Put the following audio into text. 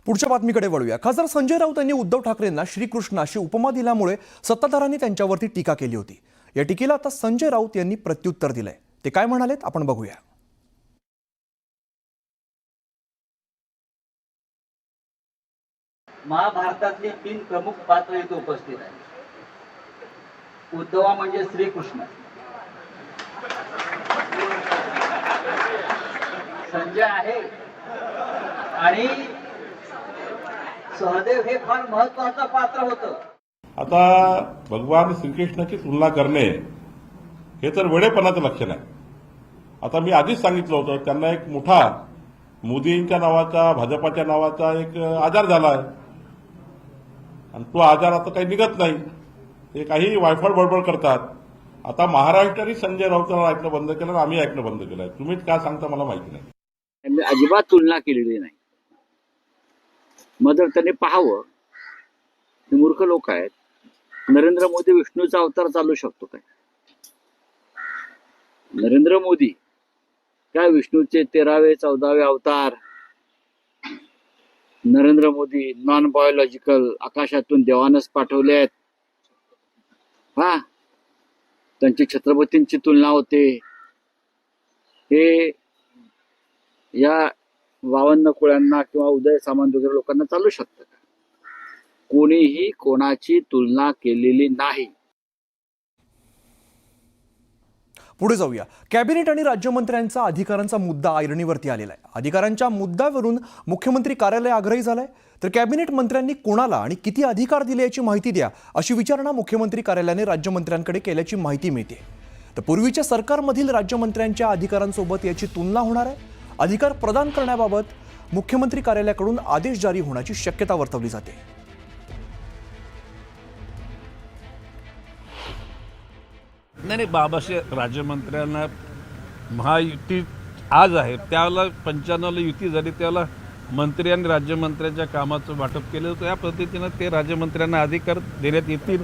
पुढच्या बातमीकडे वळूया। खासदार संजय राऊत यांनी उद्धव ठाकरेंना श्रीकृष्ण अशी उपमा दिल्यामुळे सत्ताधाऱ्यांनी त्यांच्यावरती टीका केली होती। या टीकेला आता संजय राऊत यांनी प्रत्युत्तर दिलंय। ते काय म्हणालेत आपण बघूया। महाभारतातली 3 प्रमुख पात्र इथे उपस्थित आहेत। उद्धव म्हणजे श्रीकृष्ण, संजय आहे आणि सहदेव हे फार महत्वाचं पात्र होतं। आता भगवान श्रीकृष्णाची तुलना करणे हे तर वेडेपणाचं लक्षण आहे। आता मी आधीच सांगितलं होतं, त्यांना एक मोठा मोदींच्या नावाचा, भाजपाच्या नावाचा एक आजार झाला आहे आणि तो आजार आता काही निघत नाही। ते काही वायफळ बडबड करतात। आता महाराष्ट्राने संजय राऊतांना ऐकणं बंद केलं आणि आम्ही ऐकणं बंद केलं। तुम्हीच काय सांगता मला माहिती नाही। त्यांनी अजिबात तुलना केलेली नाही। मग जर त्यांनी पाहावं, हे मूर्ख लोक आहेत। नरेंद्र मोदी विष्णूचा अवतार चालू शकतो काय? नरेंद्र मोदी काय विष्णूचे 13वे 14वे अवतार? नरेंद्र मोदी नॉन बायोलॉजिकल, आकाशातून देवानच पाठवले आहेत। हा, त्यांची छत्रपतींची तुलना होते। हे या 52 कुळ्यांना किंवा उदय सामंत वगैरे लोकांना चालू शकतं का? कोणीही कोणाची तुलना केलेली नाही। पुढे जाऊया। कॅबिनेट आणि राज्यमंत्र्यांचा अधिकारांचा मुद्दा ऐरणीवरती आलेला आहे। अधिकारांच्या मुद्द्यावरून मुख्यमंत्री कार्यालय आग्रही झालंय, तर कॅबिनेट मंत्र्यांनी कोणाला आणि किती अधिकार दिले याची माहिती द्या, अशी विचारणा मुख्यमंत्री कार्यालयाने राज्यमंत्र्यांकडे केल्याची माहिती मिळते। तर पूर्वीच्या सरकारमधील राज्यमंत्र्यांच्या अधिकारांसोबत याची तुलना होणार आहे। अधिकार प्रदान करण्याबाबत मुख्यमंत्री कार्यालयाकडून आदेश जारी होण्याची शक्यता वर्तवली जाते। नाही, बाबाशे राज्यमंत्र्यांना महायुती आज आहे, त्यावेळेला 95ला युती झाली, त्यावेळेला मंत्री आणि राज्यमंत्र्यांच्या कामाचं वाटप केलं होतं। या पद्धतीनं ते राज्यमंत्र्यांना अधिकार देण्यात येतील